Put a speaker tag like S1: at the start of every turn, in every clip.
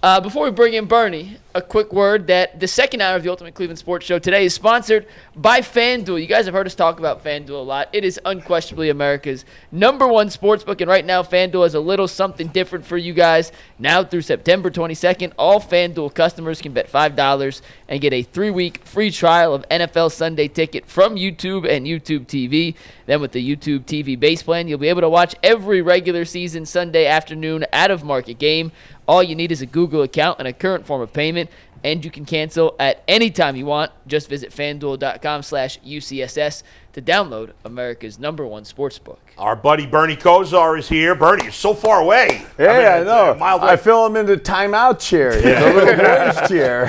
S1: Before we bring in Bernie, a quick word that the second hour of the Ultimate Cleveland Sports Show today is sponsored by FanDuel. You guys have heard us talk about FanDuel a lot. It is unquestionably America's #1 sportsbook, and right now FanDuel has a little something different for you guys. Now through September 22nd, all FanDuel customers can bet $5 and get a 3-week free trial of NFL Sunday Ticket from YouTube and YouTube TV. Then with the YouTube TV base plan, you'll be able to watch every regular season Sunday afternoon out-of-market game. All you need is a Google account and a current form of payment, and you can cancel at any time you want. Just visit FanDuel.com/UCSS to download America's #1 sportsbook.
S2: Our buddy Bernie Kosar is here. Bernie, you're so far away.
S3: Hey, I know. I fill him into timeout chair, the little boy's chair.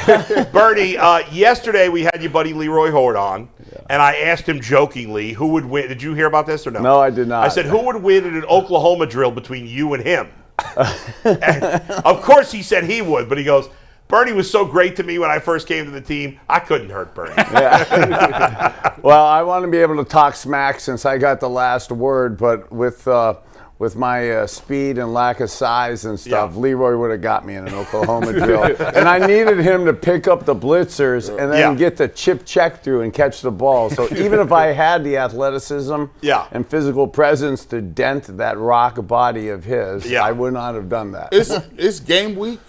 S2: Bernie, yesterday we had your buddy Leroy Horde on, and I asked him jokingly who would win. Did you hear about this or no?
S3: No, I did not.
S2: I said, who would win in an Oklahoma drill between you and him? And of course he said he would, but he goes, Bernie was so great to me when I first came to the team, I couldn't hurt Bernie.
S3: Yeah. Well, I want to be able to talk smack since I got the last word, but with my speed and lack of size and stuff, Leroy would have got me in an Oklahoma drill. And I needed him to pick up the blitzers and then get the chip check through and catch the ball. So even if I had the athleticism and physical presence to dent that rock body of his, I would not have done that.
S4: It's game week,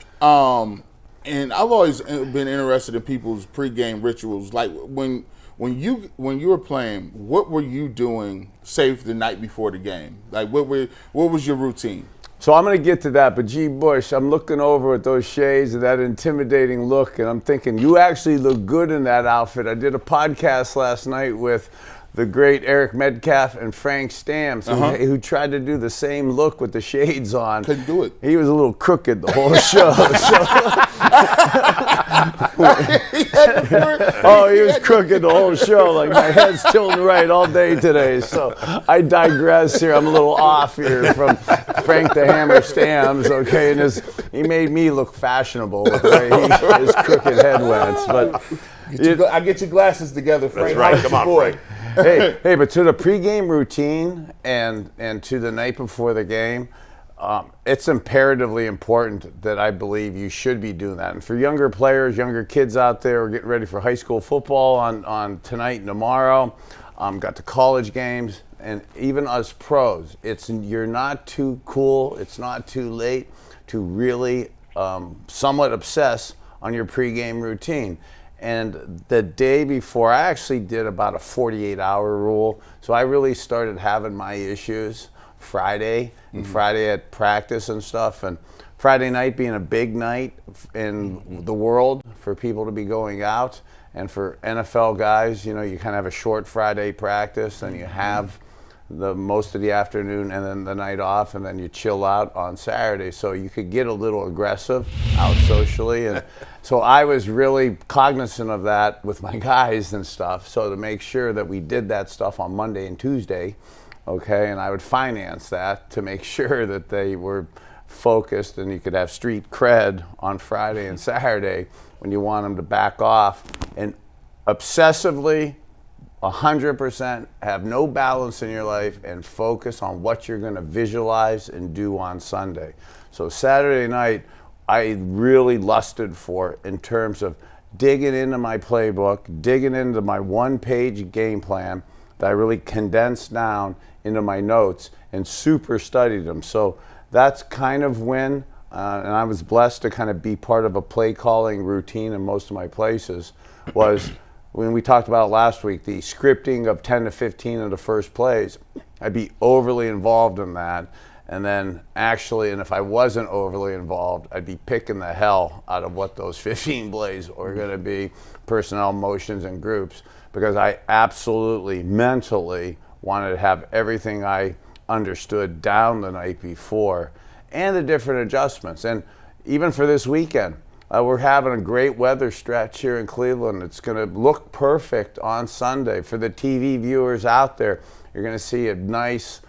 S4: and I've always been interested in people's pregame rituals. Like when you were playing, what were you doing, say, the night before the game? Like what was your routine?
S3: So I'm going to get to that, but G. Bush, I'm looking over at those shades and that intimidating look, and I'm thinking, you actually look good in that outfit. I did a podcast last night with the great Eric Metcalf and Frank Stamps, who tried to do the same look with the shades on.
S4: Couldn't do it.
S3: He was a little crooked the whole show. He was crooked the whole show. Like, my head's tilting right all day today. So I digress here. I'm a little off here from Frank the Hammer Stamps, okay? And he made me look fashionable with the way his crooked head went. But
S4: I get your glasses together, Frank.
S2: That's right. Come on, Frank.
S3: Hey, but to the pregame routine and to the night before the game, it's imperatively important that I believe you should be doing that. And for younger players, younger kids out there, we're getting ready for high school football on tonight and tomorrow. Got the college games, and even us pros. You're not too cool. It's not too late to really somewhat obsess on your pregame routine. And the day before, I actually did about a 48-hour rule. So I really started having my issues Friday, and Friday at practice and stuff. And Friday night being a big night in the world for people to be going out. And for NFL guys, you kind of have a short Friday practice, and you have the most of the afternoon and then the night off, and then you chill out on Saturday. So you could get a little aggressive out socially. And so I was really cognizant of that with my guys and stuff. So to make sure that we did that stuff on Monday and Tuesday, okay, and I would finance that to make sure that they were focused and you could have street cred on Friday and Saturday when you want them to back off and obsessively 100% have no balance in your life and focus on what you're going to visualize and do on Sunday. So Saturday night, I really lusted for in terms of digging into my playbook, digging into my one-page game plan that I really condensed down into my notes and super studied them. So that's kind of when, and I was blessed to kind of be part of a play calling routine in most of my places, was when we talked about last week, the scripting of 10 to 15 of the first plays. I'd be overly involved in that. And then actually, and if I wasn't overly involved, I'd be picking the hell out of what those 15 plays were going to be, personnel, motions, and groups, because I absolutely mentally wanted to have everything I understood down the night before and the different adjustments. And even for this weekend, we're having a great weather stretch here in Cleveland. It's going to look perfect on Sunday. For the TV viewers out there, you're going to see a nice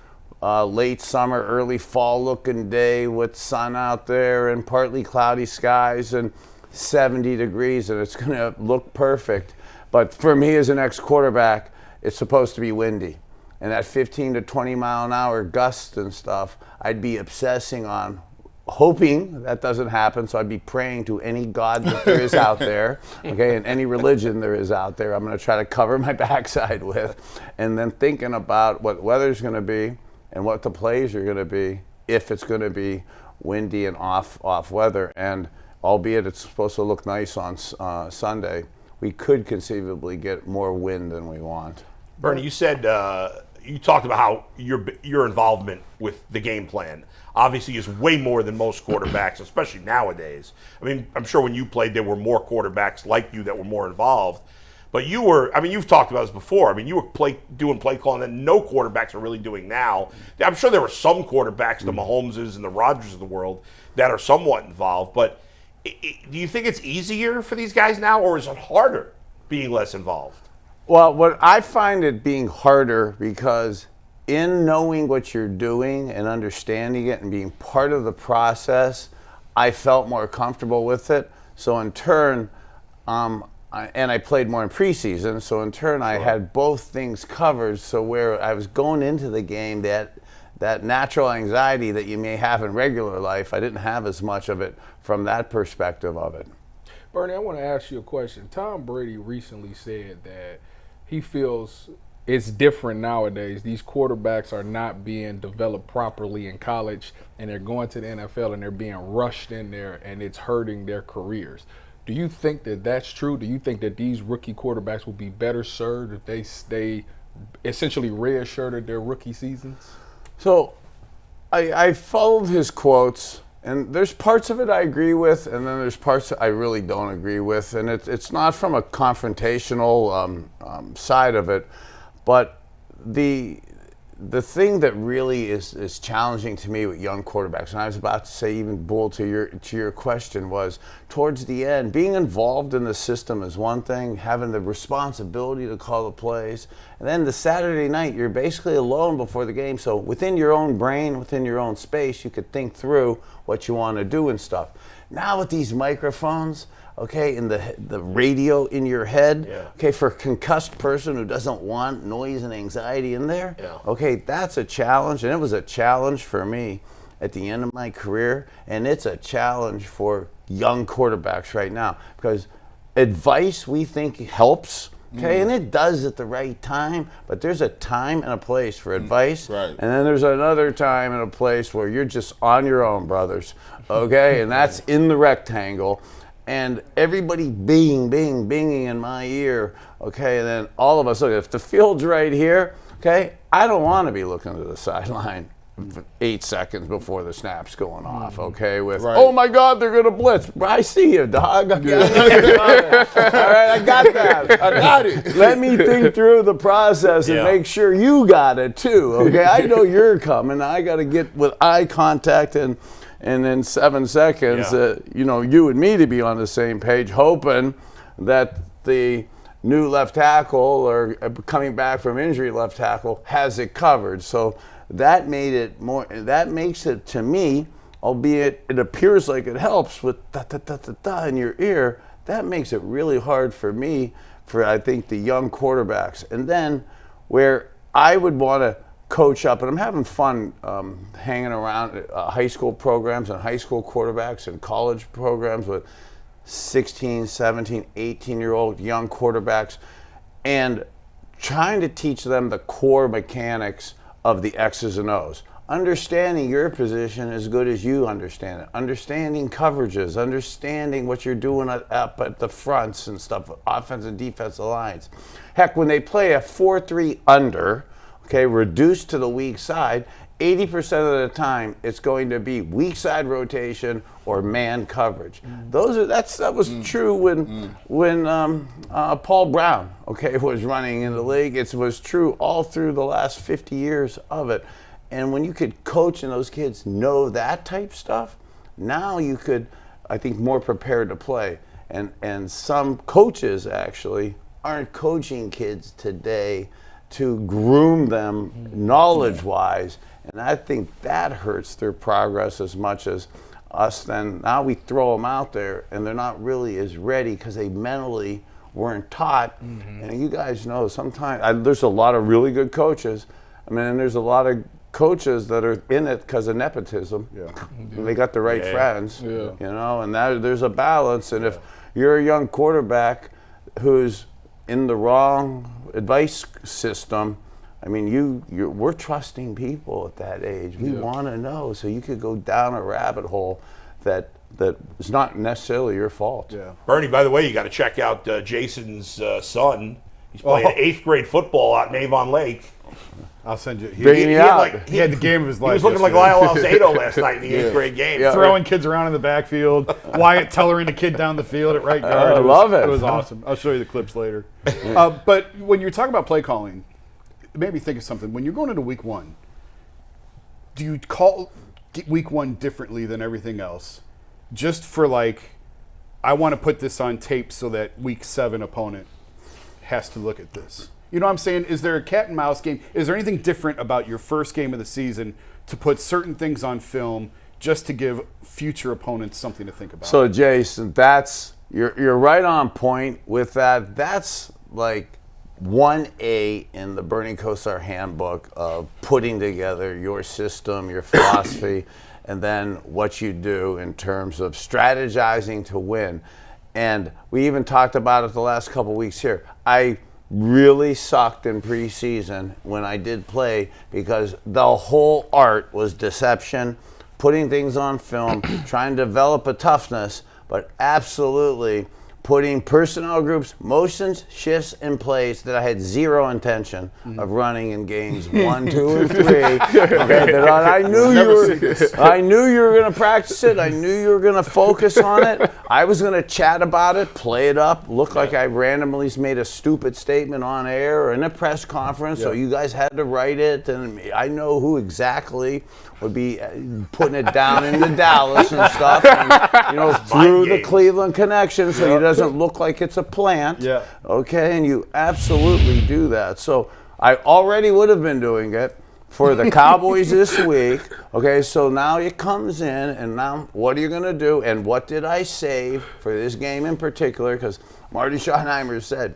S3: late summer, early fall looking day with sun out there and partly cloudy skies and 70 degrees, and it's going to look perfect. But for me as an ex-quarterback, it's supposed to be windy. And that 15 to 20 mile an hour gusts and stuff, I'd be obsessing on hoping that doesn't happen, so I'd be praying to any God that there is out there, okay, and any religion there is out there, I'm going to try to cover my backside with, and then thinking about what weather's going to be and what the plays are going to be if it's going to be windy and off weather. And albeit it's supposed to look nice on Sunday, we could conceivably get more wind than we want.
S2: Bernie, you said you talked about how your involvement with the game plan obviously is way more than most quarterbacks, especially nowadays. I mean, I'm sure when you played, there were more quarterbacks like you that were more involved. But you were, I mean, you've talked about this before. I mean, you were doing play calling that no quarterbacks are really doing now. I'm sure there were some quarterbacks, the Mahomeses and the Rodgers of the world, that are somewhat involved. But do you think it's easier for these guys now, or is it harder being less involved?
S3: Well, what I find it being harder because in knowing what you're doing and understanding it and being part of the process, I felt more comfortable with it. So in turn, and I played more in preseason, so in turn I had both things covered. So where I was going into the game, that natural anxiety that you may have in regular life, I didn't have as much of it from that perspective of it.
S5: Bernie, I want to ask you a question. Tom Brady recently said that he feels it's different nowadays. These quarterbacks are not being developed properly in college, and they're going to the NFL and they're being rushed in there, and it's hurting their careers. Do you think that that's true? Do you think that these rookie quarterbacks will be better served if they stay essentially red-shirted their rookie seasons?
S3: So I followed his quotes, and there's parts of it I agree with, and then there's parts that I really don't agree with. And it's not from a confrontational side of it, but the thing that really is challenging to me with young quarterbacks, and I was about to say even, Bull, to your question, was towards the end, being involved in the system is one thing, having the responsibility to call the plays, and then the Saturday night, you're basically alone before the game, so within your own brain, within your own space, you could think through what you want to do and stuff. Now with these microphones, okay, and the radio in your head, okay, for a concussed person who doesn't want noise and anxiety in there, okay, that's a challenge, and it was a challenge for me at the end of my career, and it's a challenge for young quarterbacks right now, because advice we think helps, okay, and it does at the right time, but there's a time and a place for advice, and then there's another time and a place where you're just on your own, brothers, okay, and that's in the rectangle. And everybody binging in my ear, okay, and then all of us, look, if the field's right here, okay, I don't want to be looking to the sideline 8 seconds before the snap's going off, okay, with, oh my God, they're going to blitz. I see you, dog. I got it. All right, I got that. I got it. Let me think through the process and make sure you got it too, okay? I know you're coming. I got to get with eye contact and in 7 seconds, you and me to be on the same page, hoping that the new left tackle or coming back from injury left tackle has it covered. So that makes it to me, albeit it appears like it helps with da-da-da-da-da in your ear, that makes it really hard for me, for I think the young quarterbacks. And then where I would want to coach up, and I'm having fun hanging around high school programs and high school quarterbacks and college programs with 16, 17, 18-year-old young quarterbacks, and trying to teach them the core mechanics of the X's and O's. Understanding your position as good as you understand it. Understanding coverages, understanding what you're doing up at the fronts and stuff, offensive and defensive lines. Heck, when they play a 4-3 under, okay, reduced to the weak side, 80% of the time it's going to be weak side rotation or man coverage. That was true when Paul Brown, okay, was running in the league. It was true all through the last 50 years of it. And when you could coach and those kids know that type stuff, now you could, I think, more prepared to play. And some coaches actually aren't coaching kids today to groom them knowledge-wise, and I think that hurts their progress as much as us. Then now we throw them out there, and they're not really as ready because they mentally weren't taught. And you guys know sometimes there's a lot of really good coaches. I mean, and there's a lot of coaches that are in it because of nepotism.
S6: Yeah.
S3: And they got the right friends,
S5: Yeah.
S3: you know, and there's a balance. And if you're a young quarterback who's in the wrong advice system, I mean, we're trusting people at that age. We want to know, so you could go down a rabbit hole that is not necessarily your fault.
S6: Yeah.
S2: Bernie, by the way, you got to check out Jason's son. He's playing 8th grade football out in Avon Lake.
S6: I'll send you.
S3: Bringing you out.
S6: He had the game of his life.
S2: He was looking like
S6: yesterday.
S2: Lyle Alzado last night in the 8th grade game.
S3: Yeah.
S6: Throwing kids around in the backfield. Wyatt tellering a kid down the field at right guard.
S3: I love it.
S6: It was awesome. I'll show you the clips later. But when you're talking about play calling, it made me think of something. When you're going into week 1, do you call week 1 differently than everything else? Just for I want to put this on tape so that week 7 opponent has to look at this. You know what I'm saying? Is there a cat and mouse game? Is there anything different about your first game of the season to put certain things on film just to give future opponents something to think about?
S3: So, Jason, you're right on point with that. That's like 1A in the Bernie Kosar handbook of putting together your system, your philosophy, and then what you do in terms of strategizing to win. And we even talked about it the last couple weeks here. I really sucked in preseason when I did play because the whole art was deception, putting things on film, trying to develop a toughness, but absolutely putting personnel groups, motions, shifts in place that I had zero intention of running in games 1, 2, and 3. Okay, that I knew you were going to practice it. I knew you were going to focus on it. I was going to chat about it, play it up, look like I randomly made a stupid statement on air or in a press conference, so you guys had to write it, and I know who exactly would be putting it down into Dallas and stuff, and, through the Cleveland connection, so he doesn't look like it's a plant.
S6: Yeah.
S3: Okay, and you absolutely do that. So I already would have been doing it for the Cowboys this week. Okay, so now it comes in, and now what are you going to do? And what did I save for this game in particular? Because Marty Schottenheimer said,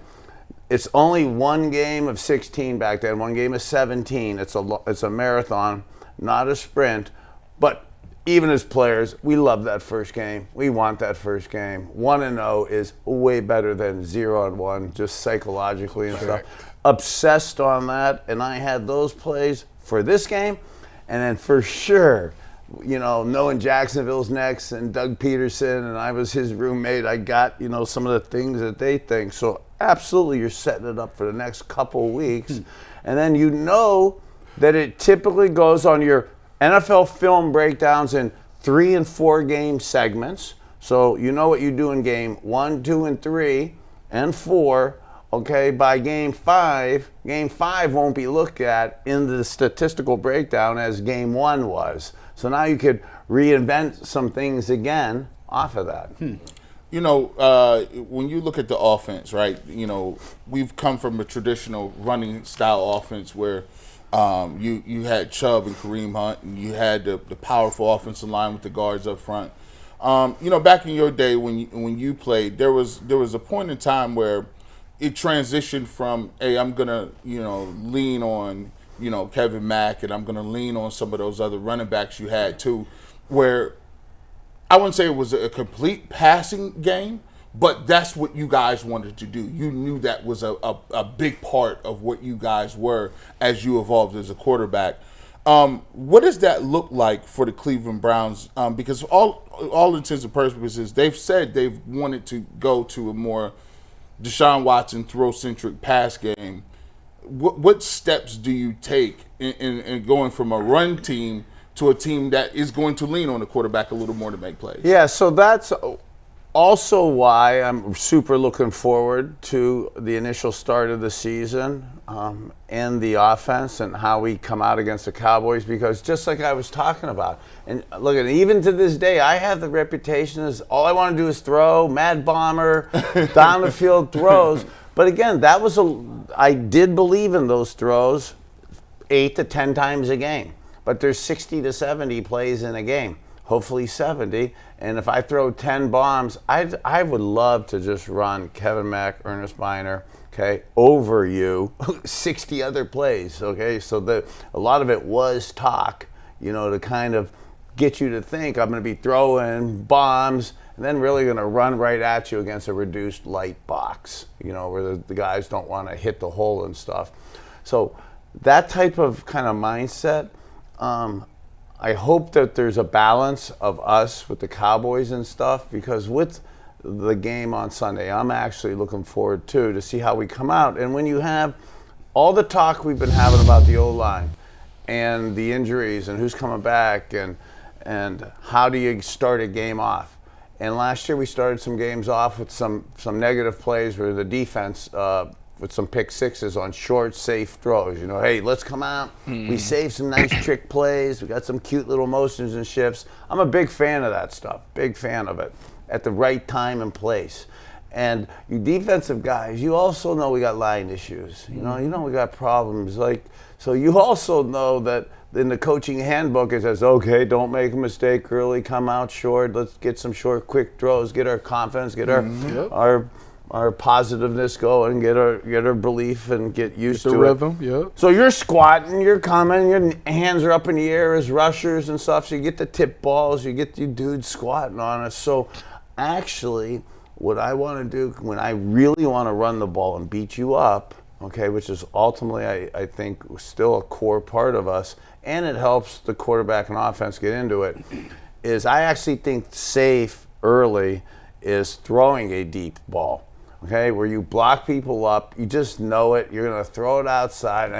S3: it's only one game of 16 back then, one game of 17. It's a marathon, not a sprint. But even as players, we love that first game. We want that first game. 1-0 is way better than 0-1, just psychologically and stuff. Obsessed on that, and I had those plays for this game. And then for sure, knowing Jacksonville's next and Doug Peterson, and I was his roommate, I got, some of the things that they think. So absolutely, you're setting it up for the next couple weeks. And then that it typically goes on your NFL film breakdowns in 3 and 4 game segments. So you know what you do in game 1, 2, and 3, and 4. Okay, by game 5 won't be looked at in the statistical breakdown as game 1 was. So now you could reinvent some things again off of that.
S4: When you look at the offense, right, we've come from a traditional running style offense where you had Chubb and Kareem Hunt, and you had the powerful offensive line with the guards up front. Back in your day when you played, there was a point in time where it transitioned from, hey, I'm gonna lean on Kevin Mack, and I'm gonna lean on some of those other running backs you had too, where I wouldn't say it was a complete passing game, but that's what you guys wanted to do. You knew that was a big part of what you guys were as you evolved as a quarterback. What does that look like for the Cleveland Browns? Because all intents and purposes, they've said they've wanted to go to a more Deshaun Watson throw-centric pass game. What steps do you take in going from a run team to a team that is going to lean on the quarterback a little more to make plays?
S3: Yeah, so that's also why I'm super looking forward to the initial start of the season and the offense and how we come out against the Cowboys, because just like I was talking about, and look, even to this day, I have the reputation as all I want to do is throw, mad bomber, down the field throws. But again, I did believe in those throws 8 to 10 times a game. But there's 60 to 70 plays in a game. hopefully 70. And if I throw 10 bombs, I would love to just run Kevin Mack, Ernest Biner, okay, over you 60 other plays, okay? So a lot of it was talk, to kind of get you to think I'm going to be throwing bombs and then really going to run right at you against a reduced light box, where the guys don't want to hit the hole and stuff. So that type of kind of mindset, I hope that there's a balance of us with the Cowboys and stuff, because with the game on Sunday, I'm actually looking forward to see how we come out. And when you have all the talk we've been having about the O-line and the injuries and who's coming back and how do you start a game off? And last year we started some games off with some negative plays where the defense with some pick sixes on short, safe throws. Hey, let's come out. We saved some nice trick plays. We got some cute little motions and shifts. I'm a big fan of that stuff. Big fan of it at the right time and place. And you defensive guys, you also know we got line issues. You know we got problems. So you also know that in the coaching handbook it says, okay, don't make a mistake early, come out short, let's get some short, quick throws, get our confidence, get our positiveness going, get our belief and get used to
S5: the rhythm, yeah.
S3: So you're squatting, you're coming, your hands are up in the air as rushers and stuff, so you get the tip balls, you get you dudes squatting on us. So actually, what I want to do when I really want to run the ball and beat you up, okay, which is ultimately, I think, still a core part of us, and it helps the quarterback and offense get into it, is I actually think safe early is throwing a deep ball, okay, where you block people up, you just know it, you're going to throw it outside,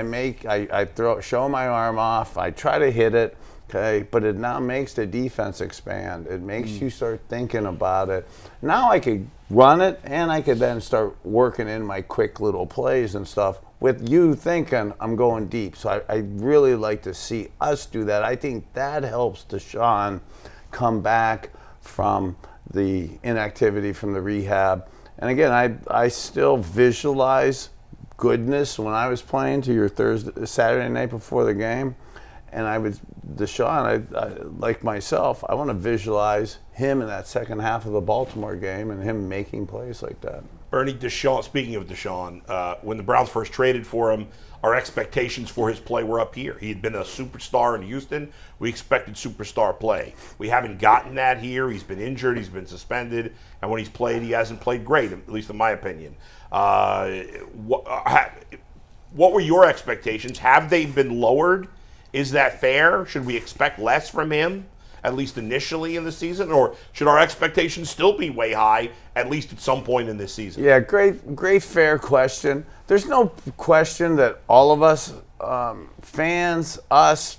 S3: show my arm off, I try to hit it, okay, but it now makes the defense expand. It makes you start thinking about it. Now I could run it, and I could then start working in my quick little plays and stuff with you thinking I'm going deep. So I really like to see us do that. I think that helps Deshaun come back from the inactivity from the rehab. And again, I still visualize goodness when I was playing to your Saturday night before the game. And Deshaun, I like myself, I want to visualize him in that second half of the Baltimore game and him making plays like that.
S2: Bernie, Deshaun, speaking of Deshaun, when the Browns first traded for him, our expectations for his play were up here. He had been a superstar in Houston. We expected superstar play. We haven't gotten that here. He's been injured. He's been suspended. And when he's played, he hasn't played great, at least in my opinion. What were your expectations? Have they been lowered? Is that fair? Should we expect less from him, at least initially in the season? Or should our expectations still be way high, at least at some point in this season?
S3: Yeah, great fair question. There's no question that all of us, fans, us,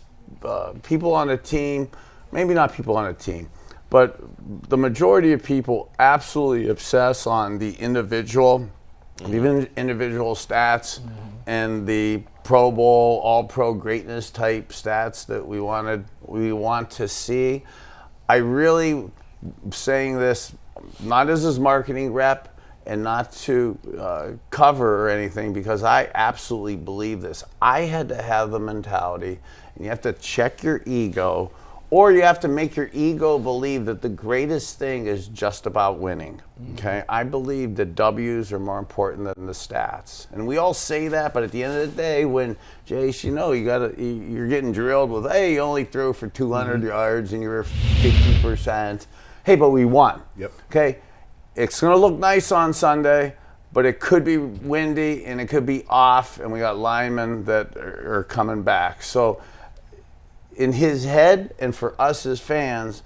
S3: people on the team, maybe not people on the team, but the majority of people absolutely obsess on the individual stats and the Pro Bowl, All-Pro greatness type stats that we want to see. I really saying this not as his marketing rep and not to cover or anything, because I absolutely believe this. I had to have the mentality, and you have to check your ego, or you have to make your ego believe that the greatest thing is just about winning. Okay, I believe the W's are more important than the stats, and we all say that. But at the end of the day, when Jace, you're getting drilled with, hey, you only threw for 200 yards and you were 50%. Hey, but we won.
S6: Yep.
S3: Okay, it's gonna look nice on Sunday, but it could be windy and it could be off, and we got linemen that are coming back. So in his head, and for us as fans,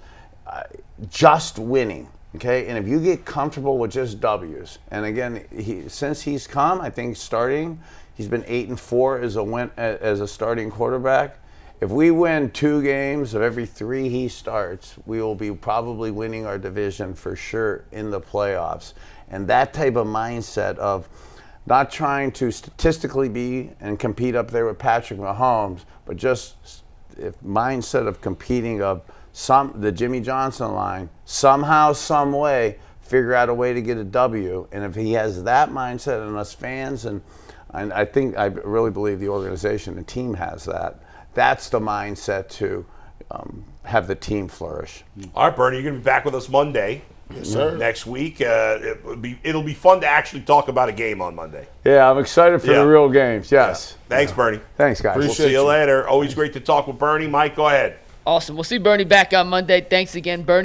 S3: just winning, okay? And if you get comfortable with just W's, and again, since he's come, I think starting, he's been 8-4 as a starting quarterback. If we win 2 games of every 3 he starts, we will be probably winning our division for sure in the playoffs. And that type of mindset of not trying to statistically be and compete up there with Patrick Mahomes, but just mindset of competing of the Jimmy Johnson line, somehow, some way, figure out a way to get a W. And if he has that mindset, and us fans, and I really believe the organization, the team has that, that's the mindset to have the team flourish.
S2: All right, Bernie, you're going to be back with us Monday.
S4: Yes, sir.
S2: Next week. It'll be fun to actually talk about a game on Monday.
S3: Yeah, I'm excited for the real games. Yes.
S2: Thanks, Bernie.
S3: Thanks, guys.
S2: We'll see you later. Always great to talk with Bernie. Mike, go ahead.
S1: Awesome. We'll see Bernie back on Monday. Thanks again, Bernie.